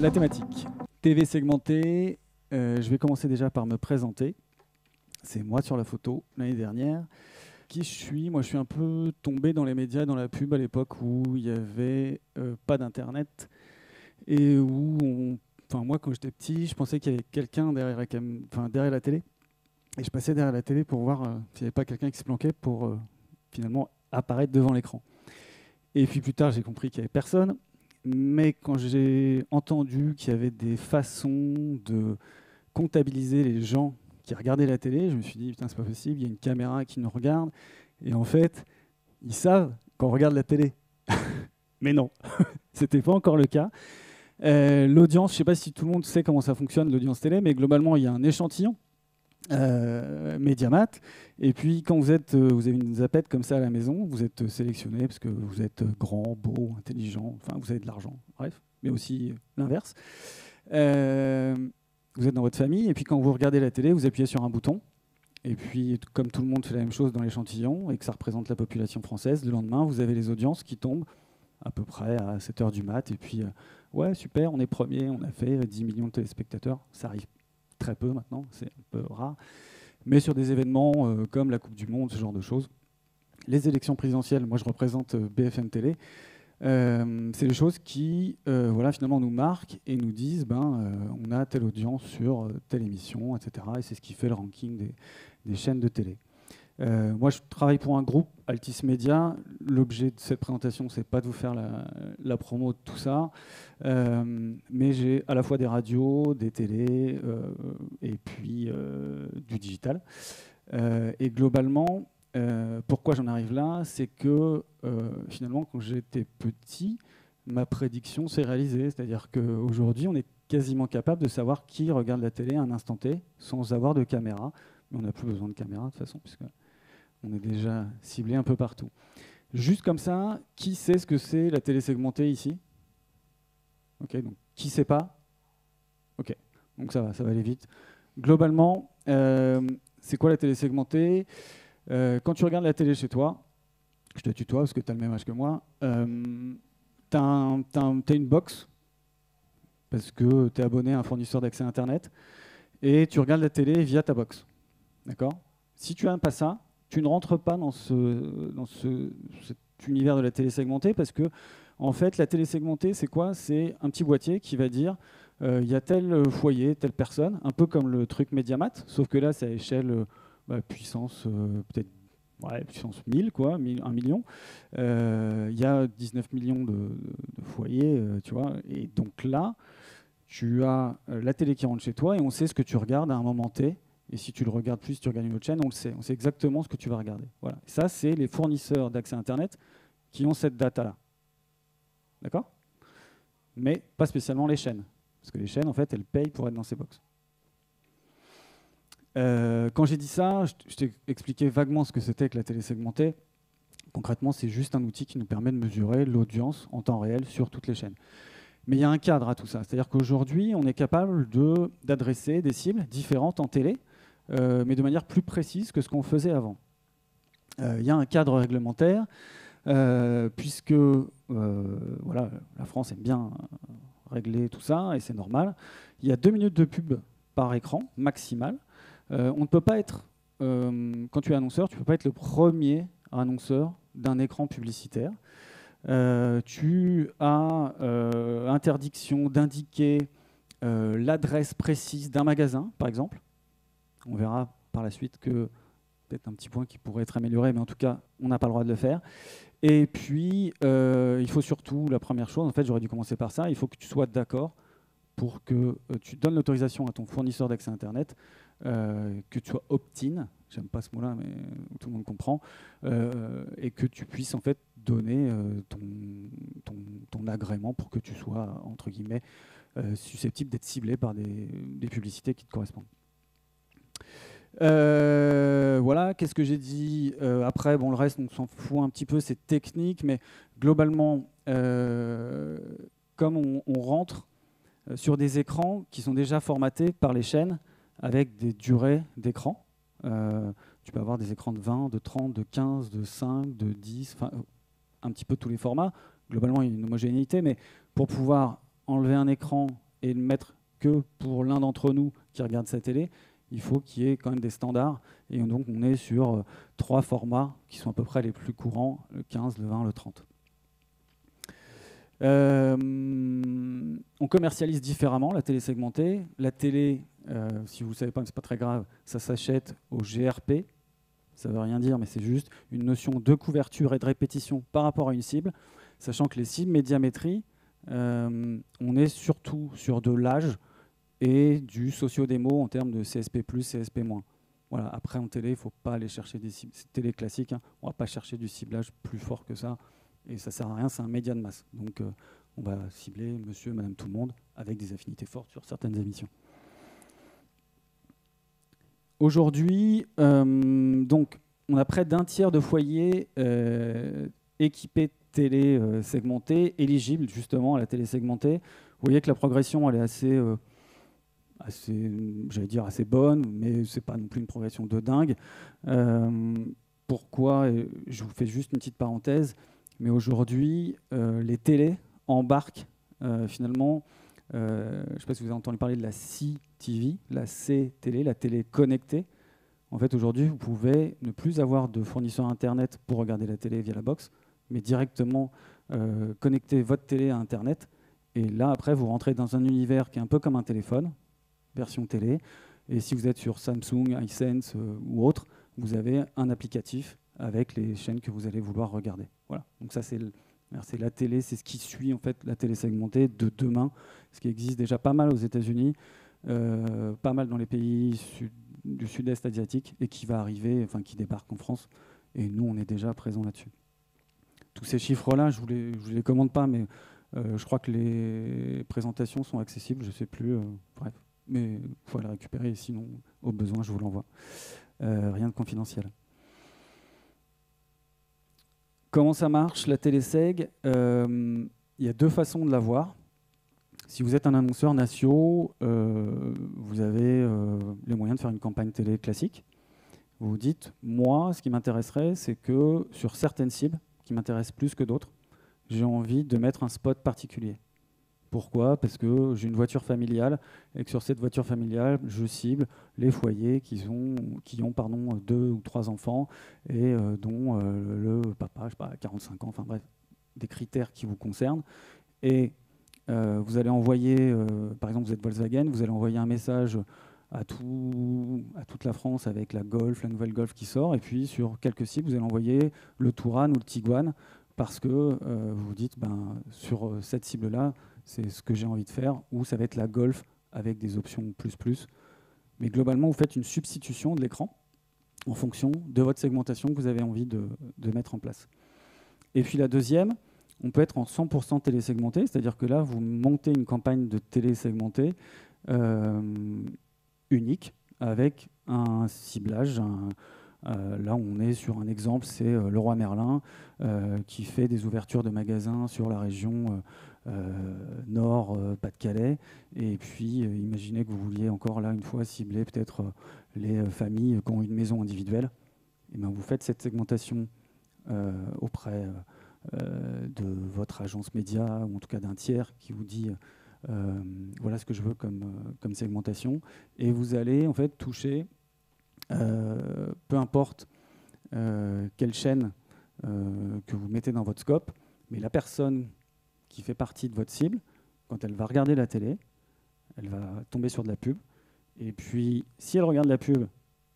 la thématique. TV segmentée, je vais commencer déjà par me présenter. C'est moi sur la photo l'année dernière. Qui je suis? Moi, je suis un peu tombé dans les médias, dans la pub à l'époque où il n'y avait pas d'internet et où moi, quand j'étais petit, je pensais qu'il y avait quelqu'un derrière la télé. Et je passais derrière la télé pour voir s'il n'y avait pas quelqu'un qui se planquait pour finalement apparaître devant l'écran. Et puis plus tard, j'ai compris qu'il n'y avait personne. Mais quand j'ai entendu qu'il y avait des façons de comptabiliser les gens qui regardaient la télé, je me suis dit, putain, c'est pas possible, il y a une caméra qui nous regarde. Et en fait, ils savent qu'on regarde la télé. Mais non, c'était pas encore le cas. L'audience, je ne sais pas si tout le monde sait comment ça fonctionne, l'audience télé, mais globalement, il y a un échantillon. Mediamat, et puis quand vous avez une zapette comme ça à la maison, vous êtes sélectionné parce que vous êtes grand, beau, intelligent, enfin vous avez de l'argent, bref, mais aussi l'inverse. Vous êtes dans votre famille, et puis quand vous regardez la télé, vous appuyez sur un bouton, et puis comme tout le monde fait la même chose dans l'échantillon, et que ça représente la population française, le lendemain, vous avez les audiences qui tombent à peu près à 7h du mat, et puis ouais, super, on est premier, on a fait 10 millions de téléspectateurs, ça arrive très peu maintenant, c'est un peu rare, mais sur des événements comme la Coupe du Monde, ce genre de choses. Les élections présidentielles, moi je représente BFM Télé, c'est des choses qui finalement nous marquent et nous disent on a telle audience sur telle émission, etc. Et c'est ce qui fait le ranking des chaînes de télé. Moi, je travaille pour un groupe, Altis Media. L'objet de cette présentation, c'est pas de vous faire la promo de tout ça, mais j'ai à la fois des radios, des télés et puis du digital. Et globalement, pourquoi j'en arrive là, c'est que finalement, quand j'étais petit, ma prédiction s'est réalisée. C'est-à-dire qu'aujourd'hui, on est quasiment capable de savoir qui regarde la télé à un instant T sans avoir de caméra. Mais on n'a plus besoin de caméra de toute façon, puisque on est déjà ciblé un peu partout. Juste comme ça, qui sait ce que c'est la télé segmentée ici? Ok, donc qui sait pas? Ok, donc ça va aller vite. Globalement, c'est quoi la télé segmentée? Quand tu regardes la télé chez toi, je te tutoie parce que tu as le même âge que moi, tu as une box parce que tu es abonné à un fournisseur d'accès Internet et tu regardes la télé via ta box. D'accord? Si tu n'as pas ça, tu ne rentres pas dans cet univers de la télé segmentée parce que, en fait, la télé segmentée, c'est quoi? C'est un petit boîtier qui va dire il y a tel foyer, telle personne, un peu comme le truc Mediamat, sauf que là, c'est à échelle puissance peut-être puissance 1000, quoi, 1 million. Il y a 19 millions de foyers, tu vois. Et donc là, tu as la télé qui rentre chez toi et on sait ce que tu regardes à un moment T. Et si tu le regardes plus, si tu regardes une autre chaîne, on le sait. On sait exactement ce que tu vas regarder. Voilà. Ça, c'est les fournisseurs d'accès Internet qui ont cette data-là. D'accord? Mais pas spécialement les chaînes. Parce que les chaînes, en fait, elles payent pour être dans ces box. Quand j'ai dit ça, je t'ai expliqué vaguement ce que c'était que la télé segmentée. Concrètement, c'est juste un outil qui nous permet de mesurer l'audience en temps réel sur toutes les chaînes. Mais il y a un cadre à tout ça. C'est-à-dire qu'aujourd'hui, on est capable d'adresser des cibles différentes en télé, mais de manière plus précise que ce qu'on faisait avant. Il y a un cadre réglementaire, puisque la France aime bien régler tout ça, et c'est normal. Il y a 2 minutes de pub par écran, maximal. On ne peut pas être, quand tu es annonceur, tu ne peux pas être le premier annonceur d'un écran publicitaire. Tu as interdiction d'indiquer l'adresse précise d'un magasin, par exemple. On verra par la suite que peut-être un petit point qui pourrait être amélioré, mais en tout cas, on n'a pas le droit de le faire. Et puis, il faut surtout, la première chose, en fait, j'aurais dû commencer par ça, il faut que tu sois d'accord pour que tu donnes l'autorisation à ton fournisseur d'accès Internet, que tu sois opt-in, j'aime pas ce mot-là, mais tout le monde comprend, et que tu puisses en fait donner ton agrément pour que tu sois, entre guillemets, susceptible d'être ciblé par des publicités qui te correspondent. Voilà, qu'est-ce que j'ai dit après, bon, le reste, on s'en fout un petit peu, c'est technique, mais globalement, comme on rentre sur des écrans qui sont déjà formatés par les chaînes avec des durées d'écran. Tu peux avoir des écrans de 20, de 30, de 15, de 5, de 10, enfin un petit peu tous les formats. Globalement, il y a une homogénéité, mais pour pouvoir enlever un écran et le mettre que pour l'un d'entre nous qui regarde sa télé, il faut qu'il y ait quand même des standards. Et donc, on est sur 3 formats qui sont à peu près les plus courants, le 15, le 20, le 30. On commercialise différemment la télé segmentée. La télé, si vous ne savez pas, mais ce n'est pas très grave, ça s'achète au GRP. Ça ne veut rien dire, mais c'est juste une notion de couverture et de répétition par rapport à une cible, sachant que les cibles médiamétrie, on est surtout sur de l'âge et du socio-démo en termes de CSP+, CSP-. Voilà. Après, en télé, il ne faut pas aller chercher des cibles. C'est télé classique, hein. On ne va pas chercher du ciblage plus fort que ça. Et ça ne sert à rien, c'est un média de masse. Donc, on va cibler monsieur, madame, tout le monde avec des affinités fortes sur certaines émissions. Aujourd'hui, donc, on a près d'un tiers de foyers équipés télé segmentée, éligibles justement à la télé segmentée. Vous voyez que la progression, elle est assez j'allais dire assez bonne, mais c'est pas non plus une progression de dingue. Pourquoi? Je vous fais juste une petite parenthèse, mais aujourd'hui, les télés embarquent finalement, je ne sais pas si vous avez entendu parler de la CTV, la C-télé, la télé connectée. En fait, aujourd'hui, vous pouvez ne plus avoir de fournisseur Internet pour regarder la télé via la box, mais directement connecter votre télé à Internet. Et là, après, vous rentrez dans un univers qui est un peu comme un téléphone, version télé. Et si vous êtes sur Samsung, iSense ou autre, vous avez un applicatif avec les chaînes que vous allez vouloir regarder. Voilà. Donc ça, c'est la télé, c'est ce qui suit en fait la télé segmentée de demain, ce qui existe déjà pas mal aux États-Unis, pas mal dans les pays du sud-est asiatique et qui va arriver, enfin qui débarque en France. Et nous, on est déjà présents là-dessus. Tous ces chiffres-là, je ne les commande pas, mais je crois que les présentations sont accessibles, je ne sais plus. Bref, mais il faut les récupérer, sinon, au besoin, je vous l'envoie. Rien de confidentiel. Comment ça marche, la téléseg? Il y a 2 façons de la voir. Si vous êtes un annonceur national, vous avez les moyens de faire une campagne télé classique. Vous vous dites, moi, ce qui m'intéresserait, c'est que sur certaines cibles, qui m'intéressent plus que d'autres, j'ai envie de mettre un spot particulier. Pourquoi? Parce que j'ai une voiture familiale et que sur cette voiture familiale, je cible les foyers qui ont 2 ou 3 enfants et dont le papa, je sais pas, 45 ans, enfin bref, des critères qui vous concernent. Et vous allez envoyer, par exemple, vous êtes Volkswagen, vous allez envoyer un message à toute la France avec la Golf, la nouvelle Golf qui sort, et puis sur quelques cibles, vous allez envoyer le Touran ou le Tiguan, parce que vous vous dites, sur cette cible-là, c'est ce que j'ai envie de faire, ou ça va être la Golf avec des options plus. Mais globalement, vous faites une substitution de l'écran en fonction de votre segmentation que vous avez envie de mettre en place. Et puis la deuxième, on peut être en 100% télésegmenté, c'est-à-dire que là, vous montez une campagne de télésegmenté unique, avec un ciblage. Là, on est sur un exemple, c'est Leroy Merlin, qui fait des ouvertures de magasins sur la région Nord, Pas-de-Calais. Et puis, imaginez que vous vouliez encore, là, une fois, cibler peut-être les familles qui ont une maison individuelle. Et bien, vous faites cette segmentation auprès de votre agence média, ou en tout cas d'un tiers qui vous dit voilà ce que je veux comme segmentation. Et vous allez en fait toucher, peu importe quelle chaîne que vous mettez dans votre scope, mais la personne qui fait partie de votre cible, quand elle va regarder la télé, elle va tomber sur de la pub. Et puis, si elle regarde la pub,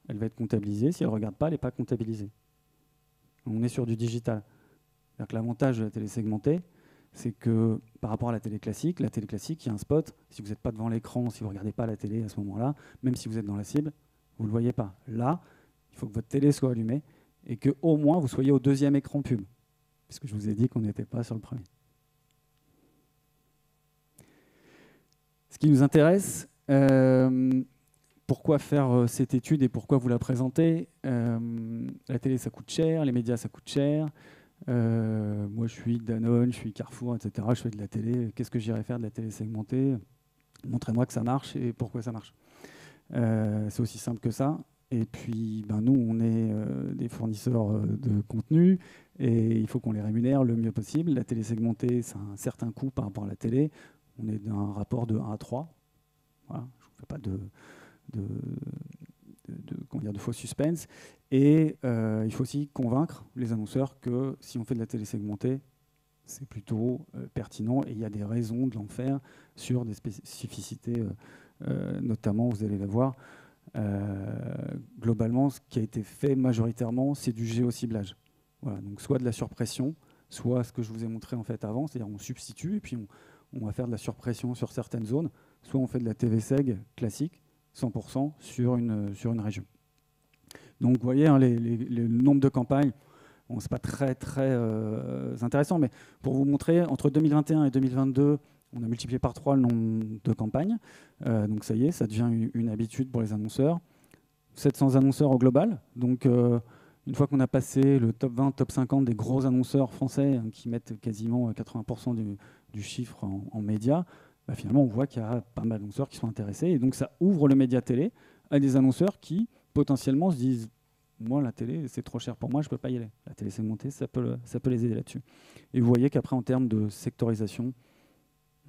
elle va être comptabilisée. Si elle ne regarde pas, elle n'est pas comptabilisée. On est sur du digital. C'est-à-dire que l'avantage de la télé segmentée, c'est que par rapport à la télé classique, il y a un spot. Si vous n'êtes pas devant l'écran, si vous ne regardez pas la télé à ce moment-là, même si vous êtes dans la cible, vous ne le voyez pas. Là, il faut que votre télé soit allumée et qu'au moins vous soyez au 2e écran pub, puisque je vous ai dit qu'on n'était pas sur le premier. Ce qui nous intéresse, pourquoi faire cette étude et pourquoi vous la présenter? La télé, ça coûte cher, les médias, ça coûte cher. Moi, je suis Danone, je suis Carrefour, etc. Je fais de la télé. Qu'est-ce que j'irais faire de la télé segmentée? Montrez-moi que ça marche et pourquoi ça marche. C'est aussi simple que ça. Et puis, nous, on est des fournisseurs de contenu et il faut qu'on les rémunère le mieux possible. La télé segmentée, c'est un certain coût par rapport à la télé. On est d'un rapport de 1 à 3. Voilà, je ne fais pas comment dire, de faux suspense. Et il faut aussi convaincre les annonceurs que si on fait de la télé segmentée, c'est plutôt pertinent et il y a des raisons de l'en faire sur des spécificités, notamment, vous allez la voir. Globalement, ce qui a été fait majoritairement, c'est du géociblage. Voilà, donc soit de la surpression, soit ce que je vous ai montré en fait avant, c'est-à-dire on substitue et puis on va faire de la surpression sur certaines zones, soit on fait de la TV seg classique, 100% sur une région. Donc vous voyez, hein, le nombre de campagnes, bon, c'est pas très intéressant, mais pour vous montrer, entre 2021 et 2022, on a multiplié par 3 le nombre de campagnes. Donc ça y est, ça devient une habitude pour les annonceurs. 700 annonceurs au global. Donc une fois qu'on a passé le top 20, top 50 des gros annonceurs français, hein, qui mettent quasiment 80% du chiffre en médias, bah, finalement on voit qu'il y a pas mal d'annonceurs qui sont intéressés. Et donc ça ouvre le média télé à des annonceurs qui potentiellement se disent moi, la télé, c'est trop cher pour moi, je ne peux pas y aller. La télé segmentée, ça peut les aider là-dessus. Et vous voyez qu'après, en termes de sectorisation,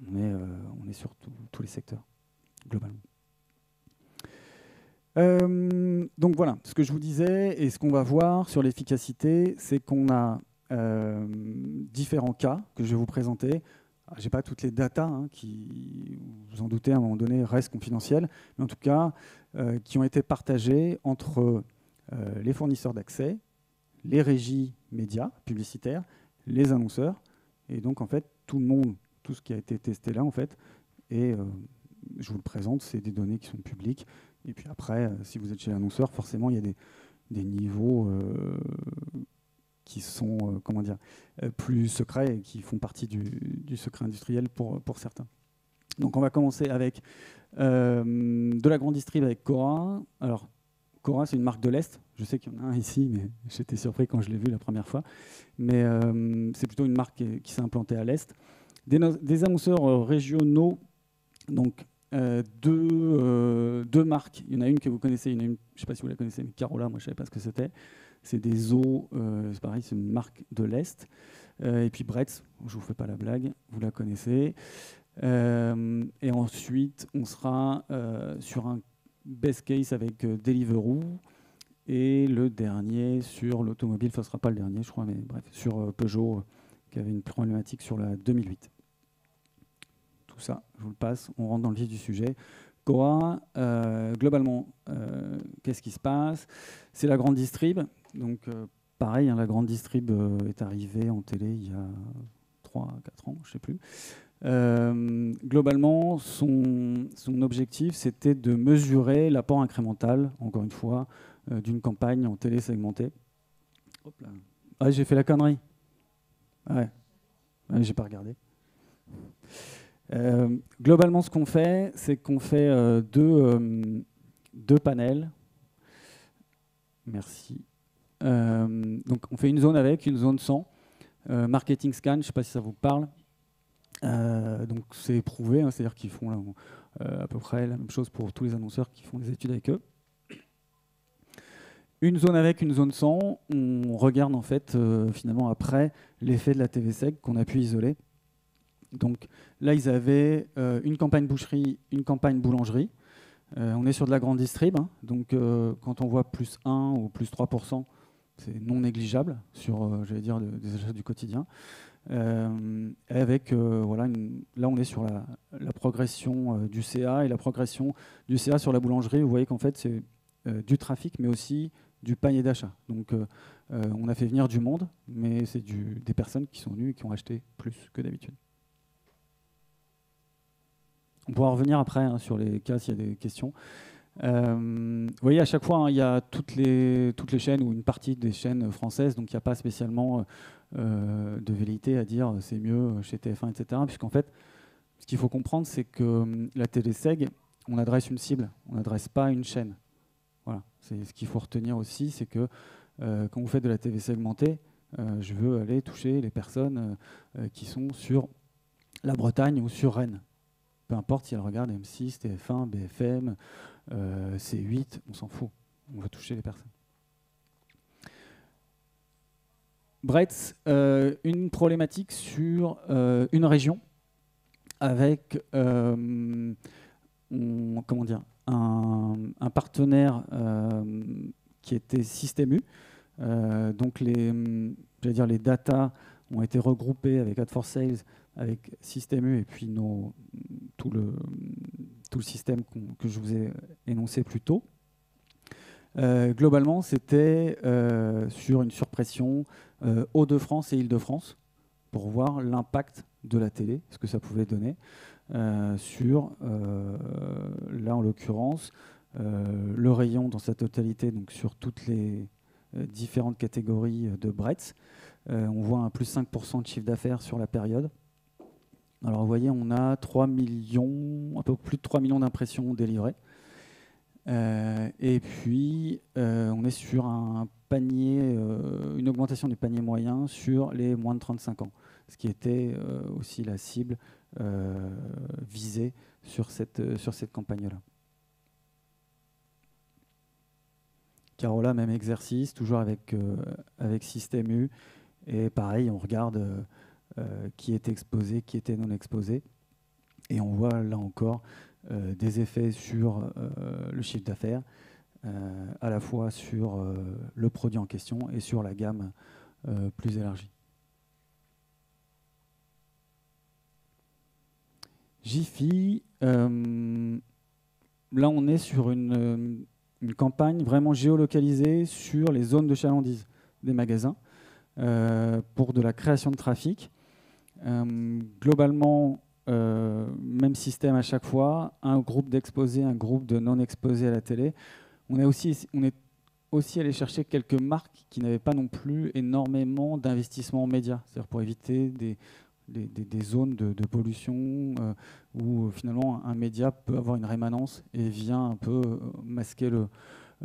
on est sur tous les secteurs, globalement. Donc voilà, ce que je vous disais et ce qu'on va voir sur l'efficacité, c'est qu'on a différents cas que je vais vous présenter. Je n'ai pas toutes les datas qui, vous en doutez, à un moment donné, restent confidentielles, mais en tout cas, qui ont été partagées entre les fournisseurs d'accès, les régies médias publicitaires, les annonceurs, et donc en fait tout le monde, tout ce qui a été testé là en fait, et je vous le présente, c'est des données qui sont publiques, et puis après, si vous êtes chez l'annonceur, forcément il y a des niveaux qui sont comment dire, plus secrets et qui font partie du secret industriel pour certains. Donc on va commencer avec de la grande distrib avec Cora. Alors Cora, c'est une marque de l'Est. Je sais qu'il y en a un ici, mais j'étais surpris quand je l'ai vu la première fois. Mais c'est plutôt une marque qui s'est implantée à l'Est. Des annonceurs régionaux, donc deux marques. Il y en a une que vous connaissez, je ne sais pas si vous la connaissez, mais Carola, moi je ne savais pas ce que c'était. C'est des eaux, c'est pareil, c'est une marque de l'Est. Et puis Bretz, je ne vous fais pas la blague, vous la connaissez. Et ensuite, on sera sur un best case avec Deliveroo et le dernier sur l'automobile, ce ne sera pas le dernier je crois, mais bref, sur Peugeot qui avait une problématique sur la 2008. Tout ça, je vous le passe, on rentre dans le vif du sujet. Cora, globalement, qu'est-ce qui se passe? C'est la grande distrib, donc pareil, hein, la grande distrib est arrivée en télé il y a 3-4 ans, je ne sais plus. Globalement, son objectif, c'était de mesurer l'apport incrémental, encore une fois, d'une campagne en télé segmentée. Hop là. Ah, j'ai fait la connerie. Ouais, j'ai pas regardé. Globalement, ce qu'on fait, c'est qu'on fait deux panels. Merci. Donc, on fait une zone avec, une zone sans. Marketing scan, je ne sais pas si ça vous parle. Donc c'est prouvé, hein, c'est-à-dire qu'ils font à peu près la même chose pour tous les annonceurs qui font des études avec eux. Une zone avec, une zone sans, on regarde en fait finalement après l'effet de la TV seg qu'on a pu isoler. Donc là ils avaient une campagne boucherie, une campagne boulangerie. On est sur de la grande distrib, hein, donc quand on voit plus 1 ou plus 3%, c'est non négligeable sur j'allais dire des achats du quotidien. Avec voilà, là on est sur la progression du CA et la progression du CA sur la boulangerie. Vous voyez qu'en fait c'est du trafic mais aussi du panier d'achat. Donc on a fait venir du monde, mais c'est des personnes qui sont venues et qui ont acheté plus que d'habitude. On pourra revenir après hein, sur les cas s'il y a des questions. Vous voyez, à chaque fois, hein, il y a toutes les chaînes ou une partie des chaînes françaises, donc il n'y a pas spécialement de velléité à dire c'est mieux chez TF1, etc. Puisqu'en fait, ce qu'il faut comprendre, c'est que la télé seg, on adresse une cible, on n'adresse pas une chaîne. Voilà. C'est ce qu'il faut retenir aussi, c'est que quand vous faites de la TV segmentée, je veux aller toucher les personnes qui sont sur la Bretagne ou sur Rennes. Peu importe si elles regardent M6, TF1, BFM, C8, on s'en fout. On va toucher les personnes. Bretz, une problématique sur une région. avec comment dire, un partenaire qui était Système U. Donc j'allais dire, les data ont été regroupées avec Ad4Sales, avec Système U et puis tout le système que je vous ai énoncé plus tôt. Globalement, c'était sur une surpression Hauts-de-France et Île-de-France pour voir l'impact de la télé, ce que ça pouvait donner sur, là en l'occurrence, le rayon dans sa totalité, donc sur toutes les différentes catégories de Bretz. On voit un plus 5% de chiffre d'affaires sur la période. Alors vous voyez, on a 3 millions, un peu plus de 3 millions d'impressions délivrées. Et puis, on est sur un panier, une augmentation du panier moyen sur les moins de 35 ans, ce qui était aussi la cible visée sur cette campagne-là. Carola, même exercice, toujours avec Système U. Et pareil, on regarde qui est exposé, qui était non exposé. Et on voit là encore des effets sur le chiffre d'affaires, à la fois sur le produit en question et sur la gamme plus élargie. Jiffy, là on est sur une campagne vraiment géolocalisée sur les zones de chalandise des magasins pour de la création de trafic. Globalement, même système à chaque fois, un groupe d'exposés, un groupe de non-exposés à la télé. On est aussi allé chercher quelques marques qui n'avaient pas non plus énormément d'investissement en médias, c'est-à-dire pour éviter des zones de pollution où finalement un média peut avoir une rémanence et vient un peu masquer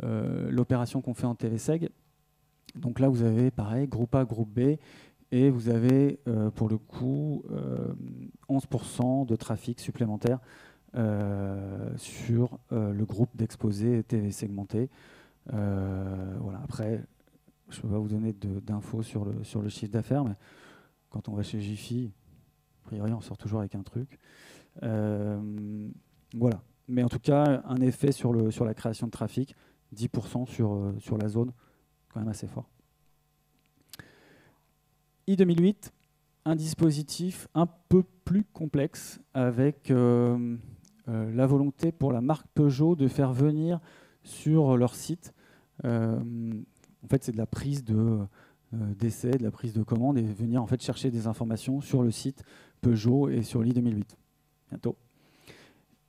l'opération qu'on fait en TV-Seg. Donc là, vous avez pareil, groupe A, groupe B, et vous avez pour le coup 11% de trafic supplémentaire sur le groupe d'exposés TV segmentés. Voilà. Après, je ne peux pas vous donner d'infos sur le chiffre d'affaires, mais quand on va chez Jiffy, a priori, on sort toujours avec un truc. Voilà. Mais en tout cas, un effet sur la création de trafic, 10% sur la zone, quand même assez fort. I2008, un dispositif un peu plus complexe avec la volonté pour la marque Peugeot de faire venir sur leur site. En fait, c'est de la prise d'essai, de la prise de commande et venir en fait chercher des informations sur le site Peugeot et sur l'I2008. Bientôt.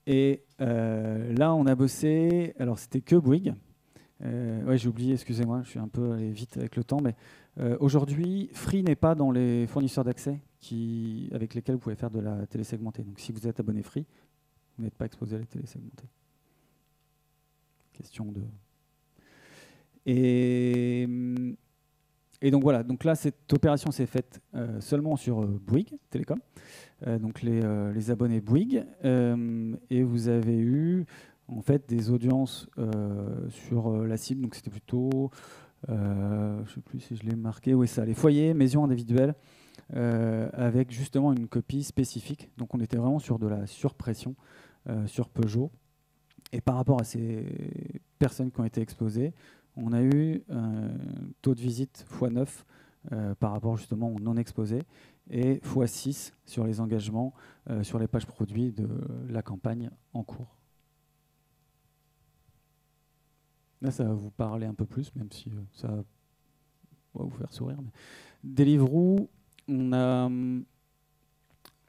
Et là, on a bossé. Alors, c'était que Bouygues. Ouais, j'ai oublié, excusez-moi, je suis un peu allé vite avec le temps, mais aujourd'hui, Free n'est pas dans les fournisseurs d'accès avec lesquels vous pouvez faire de la télé segmentée. Donc, si vous êtes abonné Free, vous n'êtes pas exposé à la télé segmentée. Question de... Et donc voilà, donc là, cette opération s'est faite seulement sur Bouygues Télécom, donc les abonnés Bouygues, et vous avez eu en fait des audiences sur la cible, donc c'était plutôt, je ne sais plus si je l'ai marqué, oui ça, les foyers, maisons individuelles, avec justement une copie spécifique. Donc on était vraiment sur de la surpression sur Peugeot. Et par rapport à ces personnes qui ont été exposées, on a eu un taux de visite x9 par rapport justement aux non exposés et x6 sur les engagements sur les pages produits de la campagne en cours. Là, ça va vous parler un peu plus, même si ça va vous faire sourire. Mais Deliveroo, on a...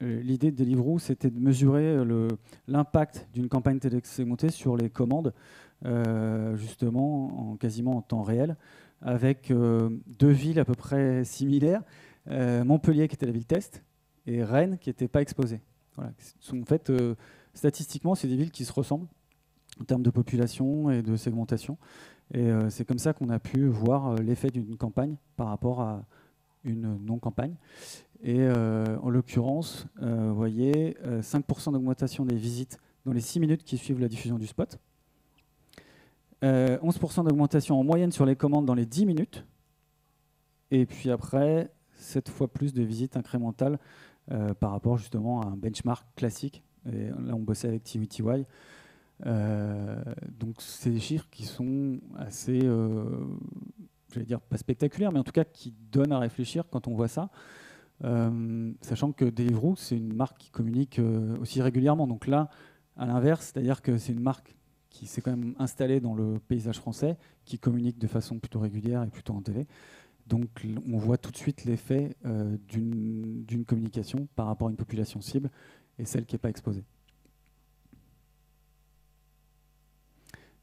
L'idée de Deliveroo, c'était de mesurer l'impact d'une campagne télé-segmentée sur les commandes, justement, quasiment en temps réel, avec deux villes à peu près similaires, Montpellier qui était la ville test, et Rennes qui n'était pas exposée. Voilà. En fait, statistiquement, c'est des villes qui se ressemblent en termes de population et de segmentation. Et c'est comme ça qu'on a pu voir l'effet d'une campagne par rapport à une non-campagne. Et en l'occurrence, vous voyez, 5% d'augmentation des visites dans les 6 minutes qui suivent la diffusion du spot. 11% d'augmentation en moyenne sur les commandes dans les 10 minutes. Et puis après, 7 fois plus de visites incrémentales par rapport justement à un benchmark classique. Et là, on bossait avec TY. Donc, c'est des chiffres qui sont assez, j'allais dire pas spectaculaires, mais en tout cas qui donnent à réfléchir quand on voit ça. Sachant que Deliveroo, c'est une marque qui communique aussi régulièrement. Donc là, à l'inverse, c'est-à-dire que c'est une marque qui s'est quand même installée dans le paysage français, qui communique de façon plutôt régulière et plutôt en télé. Donc on voit tout de suite l'effet d'une communication par rapport à une population cible et celle qui n'est pas exposée.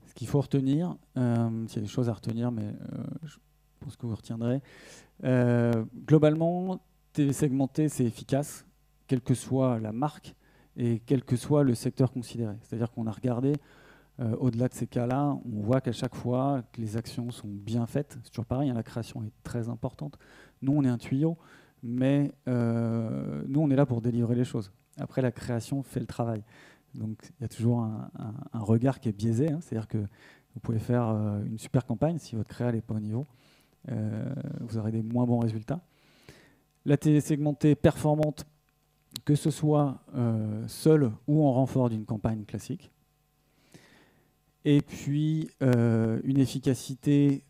Ce qu'il faut retenir, s'il y a des choses à retenir, mais je pense que vous retiendrez, globalement, TV segmenté, c'est efficace, quelle que soit la marque et quel que soit le secteur considéré. C'est-à-dire qu'on a regardé, au-delà de ces cas-là, on voit qu'à chaque fois que les actions sont bien faites, c'est toujours pareil, hein, la création est très importante. Nous, on est un tuyau, mais nous, on est là pour délivrer les choses. Après, la création fait le travail. Donc, il y a toujours un regard qui est biaisé, hein, c'est-à-dire que vous pouvez faire une super campagne, si votre créa n'est pas au niveau, vous aurez des moins bons résultats. La télé segmentée performante, que ce soit seule ou en renfort d'une campagne classique. Et puis, une efficacité,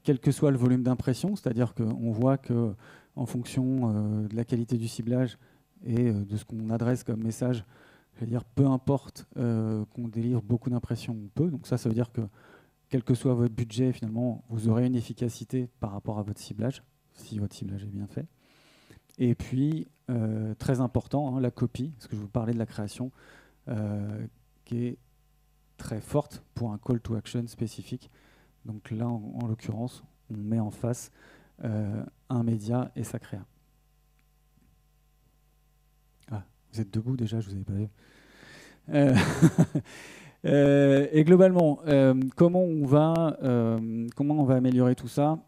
quel que soit le volume d'impression, c'est-à-dire qu'on voit qu'en fonction de la qualité du ciblage et de ce qu'on adresse comme message, je veux dire, peu importe qu'on délivre beaucoup d'impressions ou peu. Donc ça veut dire que, quel que soit votre budget, finalement, vous aurez une efficacité par rapport à votre ciblage, si votre ciblage est bien fait. Et puis, très important, hein, la copie, parce que je vous parlais de la création, qui est très forte pour un call to action spécifique. Donc là, en l'occurrence, on met en face un média et sa créa. Ah, vous êtes debout déjà, je ne vous avais pas vu. Et globalement, comment on va améliorer tout ça ?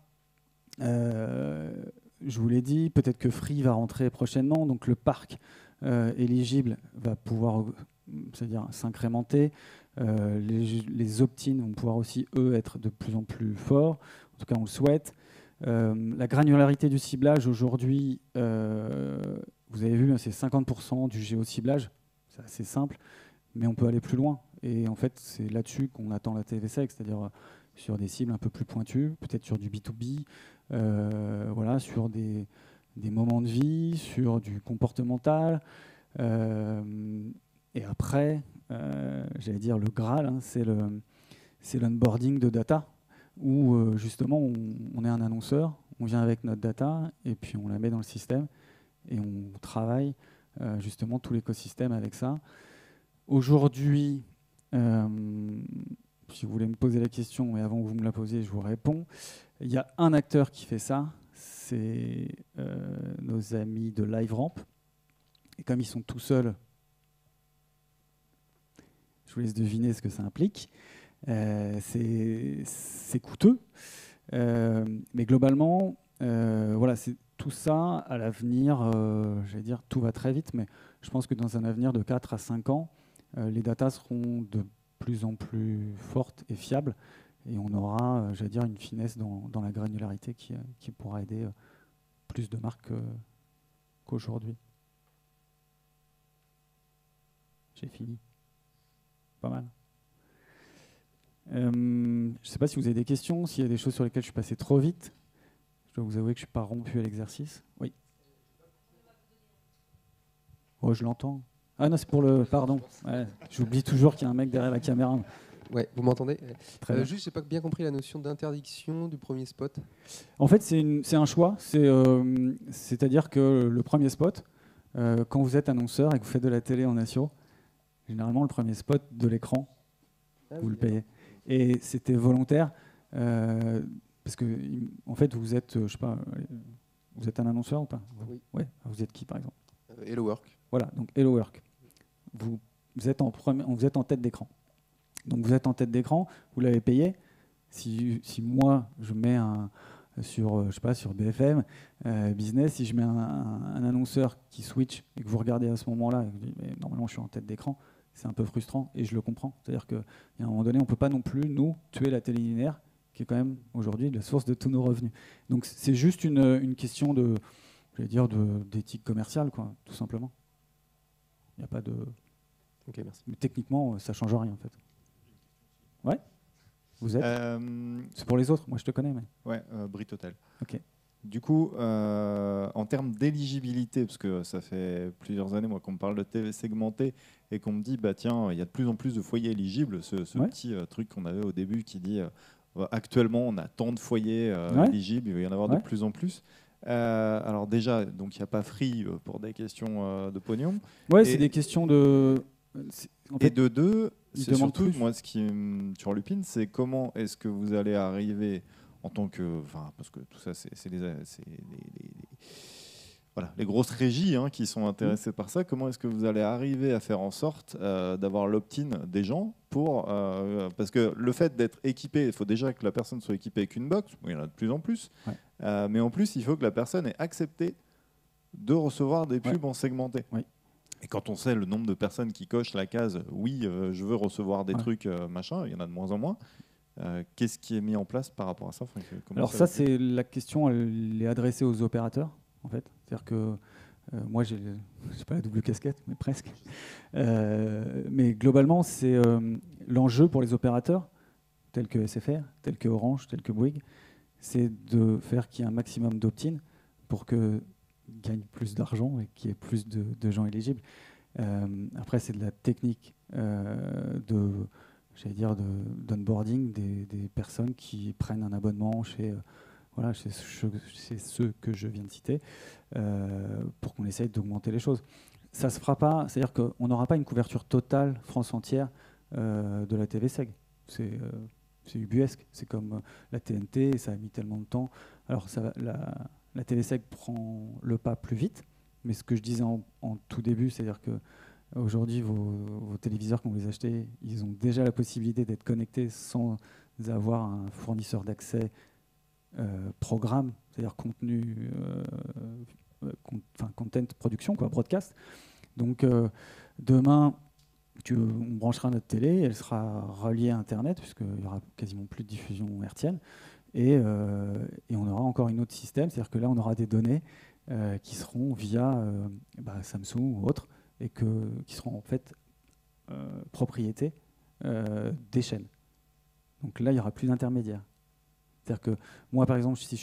Je vous l'ai dit, peut-être que Free va rentrer prochainement, donc le parc éligible va pouvoir, c'est-à-dire s'incrémenter. Les opt-in vont pouvoir aussi, eux, être de plus en plus forts. En tout cas, on le souhaite. La granularité du ciblage, aujourd'hui, vous avez vu, c'est 50% du géociblage. C'est assez simple, mais on peut aller plus loin. Et en fait, c'est là-dessus qu'on attend la TVSEC, c'est-à-dire sur des cibles un peu plus pointues, peut-être sur du B2B, voilà, sur des moments de vie, sur du comportemental. Et après, j'allais dire le Graal, hein, c'est l'onboarding de data, où justement on est un annonceur, on vient avec notre data et puis on la met dans le système et on travaille justement tout l'écosystème avec ça. Aujourd'hui, si vous voulez me poser la question, mais avant que vous me la posiez, je vous réponds. Il y a un acteur qui fait ça, c'est nos amis de LiveRamp. Et comme ils sont tout seuls, je vous laisse deviner ce que ça implique. C'est coûteux, mais globalement, voilà, c'est tout ça à l'avenir. J'allais dire, tout va très vite, mais je pense que dans un avenir de 4 à 5 ans, les datas seront de plus en plus fortes et fiables, et on aura, j'allais dire, une finesse dans la granularité qui pourra aider plus de marques qu'aujourd'hui. J'ai fini. Pas mal. Je ne sais pas si vous avez des questions, s'il y a des choses sur lesquelles je suis passé trop vite. Je dois vous avouer que je ne suis pas rompu à l'exercice. Oui. Oh, je l'entends. Ah non, c'est pour le... Pardon. Ouais, j'oublie toujours qu'il y a un mec derrière la caméra. Ouais, vous m'entendez ? Juste, j'ai pas bien compris la notion d'interdiction du premier spot. En fait, c'est un choix. C'est-à-dire que le premier spot, quand vous êtes annonceur et que vous faites de la télé en nation, généralement, le premier spot de l'écran, vous le payez. Et c'était volontaire parce que, en fait, vous êtes, je sais pas, vous êtes un annonceur ou pas ? Oui. Ouais. Vous êtes qui, par exemple ? Hello Work. Voilà, donc Hello Work. Vous êtes en tête d'écran. Donc vous êtes en tête d'écran, vous l'avez payé. Si moi, je mets sur BFM Business, si je mets un annonceur qui switch et que vous regardez à ce moment-là, et que vous dites, mais normalement je suis en tête d'écran, c'est un peu frustrant et je le comprends. C'est-à-dire qu'à un moment donné, on ne peut pas non plus, nous, tuer la télé linéaire, qui est quand même aujourd'hui la source de tous nos revenus. Donc c'est juste une question de, j'allais dire, d'éthique commerciale, quoi, tout simplement. Il n'y a pas de... Ok, merci. Mais techniquement, ça ne change rien, en fait. Ouais. Vous êtes C'est pour les autres, moi je te connais. Mais... Ouais, Brit Hotel. Ok. Du coup, en termes d'éligibilité, parce que ça fait plusieurs années moi qu'on me parle de TV segmenté et qu'on me dit, bah tiens, il y a de plus en plus de foyers éligibles, ce petit truc qu'on avait au début qui dit, actuellement on a tant de foyers éligibles, il va y en avoir de plus en plus. Alors déjà, donc il n'y a pas Free pour des questions de pognon. Ouais, c'est des questions de... En fait, et de deux, c'est surtout, plus. moi, ce qui me turlupine, c'est comment est-ce que vous allez arriver en tant que... Enfin, parce que tout ça, c'est les grosses régies qui sont intéressées par ça. Comment est-ce que vous allez arriver à faire en sorte d'avoir l'opt-in des gens pour... parce que le fait d'être équipé, il faut déjà que la personne soit équipée avec une box. Il y en a de plus en plus. Ouais. Mais en plus, il faut que la personne ait accepté de recevoir des pubs en segmenté. Oui. Et quand on sait le nombre de personnes qui cochent la case « oui, je veux recevoir des trucs, machin », il y en a de moins en moins. Qu'est-ce qui est mis en place par rapport à ça, Franck? Alors ça, c'est la question, elle est adressée aux opérateurs, en fait. C'est-à-dire que moi, j'ai pas la double casquette, mais presque. Mais globalement, c'est l'enjeu pour les opérateurs, tels que SFR, tels que Orange, tels que Bouygues, c'est de faire qu'il y ait un maximum d'opt-in pour que gagne plus d'argent et qu'il y ait plus de gens éligibles. Après, c'est de la technique d'onboarding des personnes qui prennent un abonnement chez ceux que je viens de citer pour qu'on essaye d'augmenter les choses. Ça ne se fera pas, c'est-à-dire qu'on n'aura pas une couverture totale France entière de la TV Seg. C'est ubuesque, c'est comme la TNT, ça a mis tellement de temps. Alors la TV Seg prend le pas plus vite, mais ce que je disais en tout début, c'est-à-dire qu'aujourd'hui, vos téléviseurs, quand vous les achetez, ils ont déjà la possibilité d'être connectés sans avoir un fournisseur d'accès programme, c'est-à-dire contenu, content production, quoi, broadcast. Donc demain, on branchera notre télé, elle sera reliée à Internet, puisqu'il n'y aura quasiment plus de diffusion hertzienne. Et on aura encore un autre système, c'est-à-dire que là, on aura des données qui seront via Samsung ou autres, et qui seront en fait propriété des chaînes. Donc là, il n'y aura plus d'intermédiaire. C'est-à-dire que moi, par exemple, si je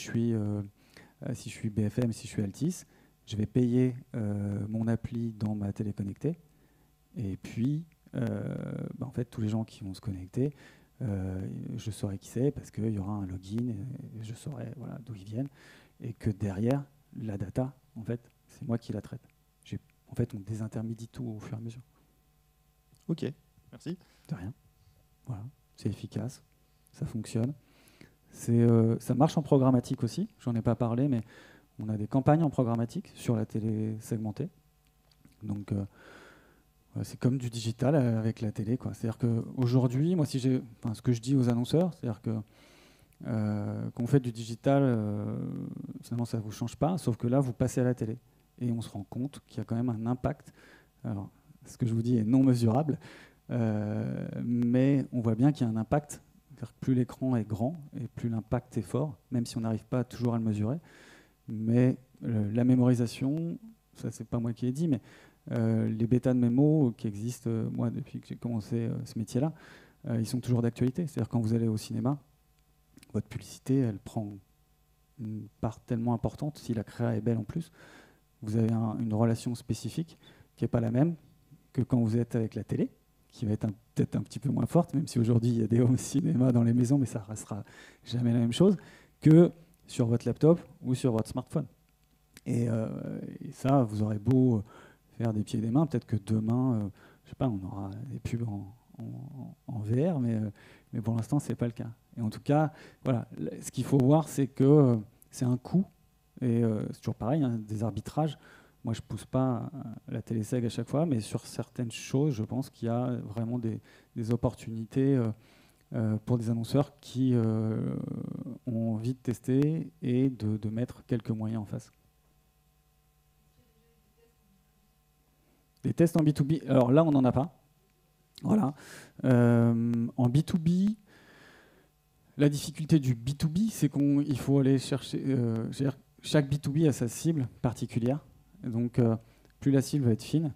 suis BFM, si je suis Altice, je vais payer mon appli dans ma télé connectée, et puis en fait, tous les gens qui vont se connecter, je saurai qui c'est parce qu'il y aura un login, et je saurai d'où ils viennent, et que derrière, la data, en fait, c'est moi qui la traite. En fait, on désintermédie tout au fur et à mesure. Ok, merci. De rien. Voilà, c'est efficace, ça fonctionne. Ça marche en programmatique aussi, j'en ai pas parlé, mais on a des campagnes en programmatique sur la télé segmentée. Donc, c'est comme du digital avec la télé, quoi. C'est-à-dire qu'aujourd'hui, moi, ce que je dis aux annonceurs, c'est-à-dire que quand vous faites du digital, finalement, ça ne vous change pas, sauf que là, vous passez à la télé. Et on se rend compte qu'il y a quand même un impact. Alors, ce que je vous dis est non mesurable, mais on voit bien qu'il y a un impact. C'est-à-dire que plus l'écran est grand et plus l'impact est fort, même si on n'arrive pas toujours à le mesurer. Mais la mémorisation, ça, c'est pas moi qui l'ai dit, mais les bêtas de mémo qui existent, moi, depuis que j'ai commencé ce métier-là, ils sont toujours d'actualité. C'est-à-dire quand vous allez au cinéma, votre publicité, elle prend une part tellement importante, si la créa est belle en plus, vous avez une relation spécifique qui n'est pas la même que quand vous êtes avec la télé, qui va être peut-être un petit peu moins forte, même si aujourd'hui il y a des home cinéma dans les maisons, mais ça ne restera jamais la même chose que sur votre laptop ou sur votre smartphone. Et ça, vous aurez beau faire des pieds et des mains, peut-être que demain, je sais pas, on aura des pubs en VR, mais pour l'instant, c'est pas le cas. Et en tout cas, voilà, ce qu'il faut voir, c'est que c'est un coût, et c'est toujours pareil, hein, des arbitrages. Moi, je pousse pas la téléseg à chaque fois, mais sur certaines choses, je pense qu'il y a vraiment des opportunités pour des annonceurs qui ont envie de tester et de mettre quelques moyens en face. Des tests en B2B, alors là, on n'en a pas. Voilà. En B2B, la difficulté du B2B, c'est qu'il faut aller chercher... chaque B2B a sa cible particulière. Et donc, plus la cible va être fine,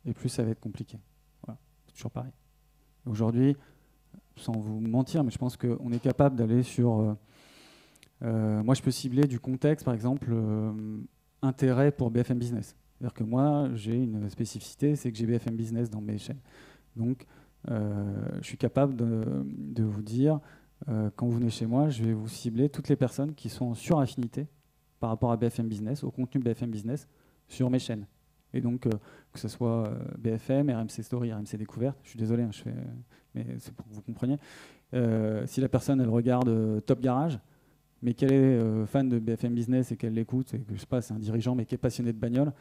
et plus ça va être compliqué. Voilà, c'est toujours pareil. Aujourd'hui, sans vous mentir, mais je pense qu'on est capable d'aller sur... moi, je peux cibler du contexte, par exemple, intérêt pour BFM Business. C'est-à-dire que moi, j'ai une spécificité, c'est que j'ai BFM Business dans mes chaînes. Donc, je suis capable de vous dire, quand vous venez chez moi, je vais vous cibler toutes les personnes qui sont en suraffinité par rapport à BFM Business, au contenu BFM Business, sur mes chaînes. Et donc, que ce soit BFM, RMC Story, RMC Découverte, je suis désolé, mais c'est pour que vous compreniez. Si la personne, elle regarde Top Garage, mais qu'elle est fan de BFM Business et qu'elle l'écoute, et que je sais pas, c'est un dirigeant, mais qui est passionné de bagnole,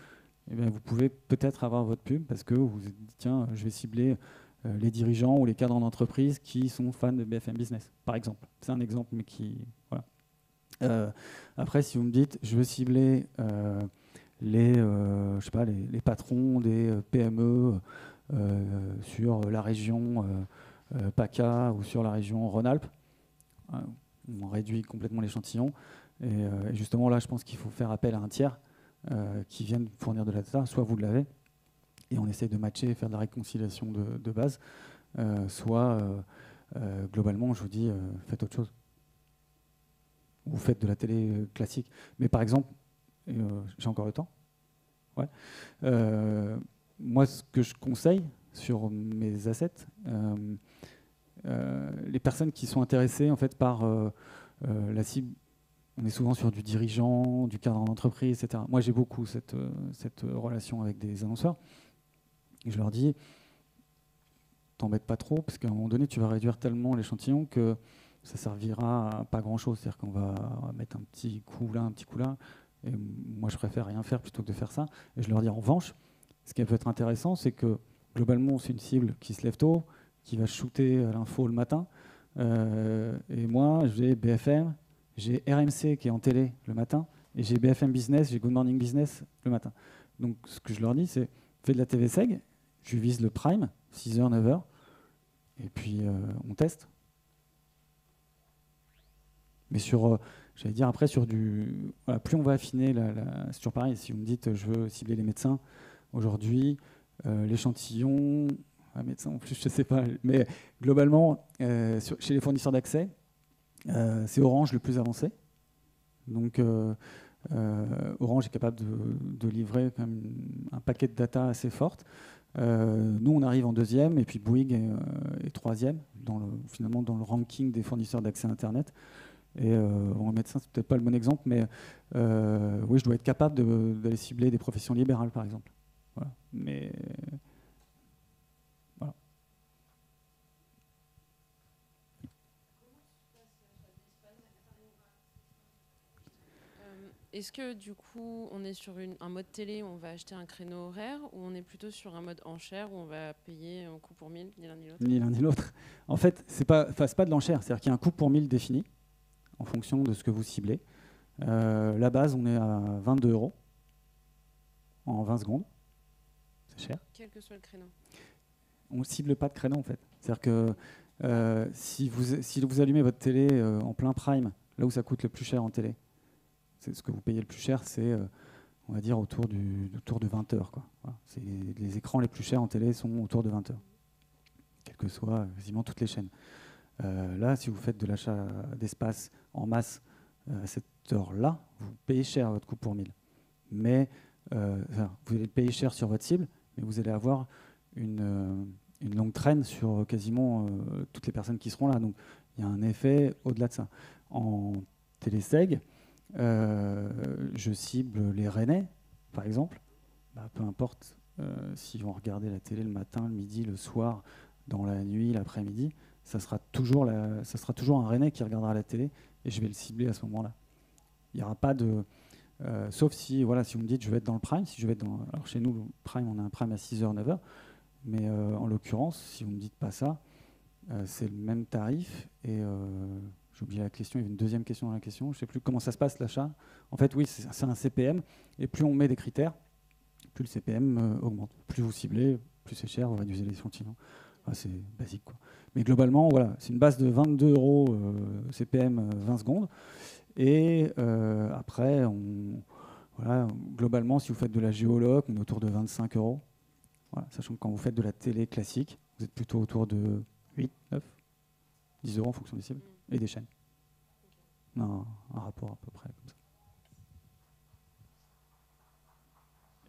eh bien, vous pouvez peut-être avoir votre pub parce que vous vous dites, tiens, je vais cibler les dirigeants ou les cadres d'entreprise qui sont fans de BFM Business, par exemple. C'est un exemple, mais qui... Voilà. Après, si vous me dites, je veux cibler je sais pas, les patrons des PME sur la région PACA ou sur la région Rhône-Alpes, on réduit complètement l'échantillon. Et justement, là, je pense qu'il faut faire appel à un tiers qui vienne fournir de la data. Soit vous l'avez, et on essaie de matcher et faire de la réconciliation de base, soit globalement, je vous dis, faites autre chose. Vous faites de la télé classique. Mais par exemple, j'ai encore le temps. Ouais. Moi, ce que je conseille sur mes assets, les personnes qui sont intéressées en fait, par la cible, on est souvent sur du dirigeant, du cadre d'entreprise, etc. Moi, j'ai beaucoup cette relation avec des annonceurs. Et je leur dis, t'embête pas trop, parce qu'à un moment donné, tu vas réduire tellement l'échantillon que ça servira à pas grand-chose. C'est-à-dire qu'on va mettre un petit coup là, un petit coup là. Et moi, je préfère rien faire plutôt que de faire ça. Et je leur dis, en revanche, ce qui peut être intéressant, c'est que globalement, c'est une cible qui se lève tôt, qui va shooter à l'info le matin. Et moi, j'ai BFM, j'ai RMC qui est en télé le matin, et j'ai BFM Business, j'ai Good Morning Business le matin. Donc, ce que je leur dis, c'est fais de la TV seg, je vise le prime, 6h, 9h, et puis on teste. Mais sur, j'allais dire après, sur du... Voilà, plus on va affiner, c'est toujours pareil, si vous me dites je veux cibler les médecins, aujourd'hui, l'échantillon, un médecin en plus, je ne sais pas, mais globalement, chez les fournisseurs d'accès, c'est Orange le plus avancé. Donc, Orange est capable de livrer quand même un paquet de data assez forte. Nous, on arrive en deuxième, et puis Bouygues est troisième, finalement, dans le ranking des fournisseurs d'accès Internet. Et en médecin, c'est peut-être pas le bon exemple, mais oui, je dois être capable d'aller cibler des professions libérales, par exemple. Voilà. Mais voilà. Est-ce que du coup, on est sur un mode télé où on va acheter un créneau horaire, ou on est plutôt sur un mode enchère où on va payer un coût pour 1000, ni l'un ni l'autre? Ni l'un ni l'autre. En fait, c'est pas de l'enchère, c'est-à-dire qu'il y a un coût pour 1000 défini en fonction de ce que vous ciblez. La base, on est à 22 € en 20 secondes. C'est cher. Quel que soit le créneau. On ne cible pas de créneau, en fait. C'est-à-dire que si vous allumez votre télé en plein prime, là où ça coûte le plus cher en télé, c'est ce que vous payez le plus cher, c'est, on va dire, autour de 20 heures. Quoi. Voilà. Les écrans les plus chers en télé sont autour de 20 heures, quelles que soient quasiment toutes les chaînes. Là, si vous faites de l'achat d'espace en masse à cette heure-là, vous payez cher votre coût pour 1000. Mais vous allez payer cher sur votre cible, mais vous allez avoir une longue traîne sur quasiment toutes les personnes qui seront là. Donc, il y a un effet au-delà de ça. En téléseg, je cible les Rennais, par exemple. Peu importe si vont regarder la télé le matin, le midi, le soir, dans la nuit, l'après-midi, ça sera toujours un Rennais qui regardera la télé et je vais le cibler à ce moment-là. Il n'y aura pas de... sauf si vous me dites je vais être dans le prime, si je vais être alors chez nous, le prime, on a un prime à 6h, 9h, mais en l'occurrence, si vous ne me dites pas ça, c'est le même tarif et... j'ai oublié la question, il y avait une deuxième question dans la question. Je ne sais plus comment ça se passe, l'achat. En fait, oui, c'est un CPM. Et plus on met des critères, plus le CPM augmente. Plus vous ciblez, plus c'est cher, vous réduisez l'échantillon. Enfin, c'est basique, quoi. Mais globalement, voilà, c'est une base de 22 € CPM 20 secondes. Et après, voilà, globalement, si vous faites de la géoloc, on est autour de 25 €. Voilà, sachant que quand vous faites de la télé classique, vous êtes plutôt autour de 8, 9, 10 € en fonction des cibles et des chaînes. Non, un rapport à peu près comme ça.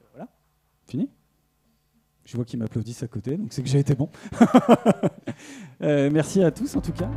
Et voilà, fini. Je vois qu'ils m'applaudissent à côté, donc c'est que j'ai été bon. Merci à tous en tout cas.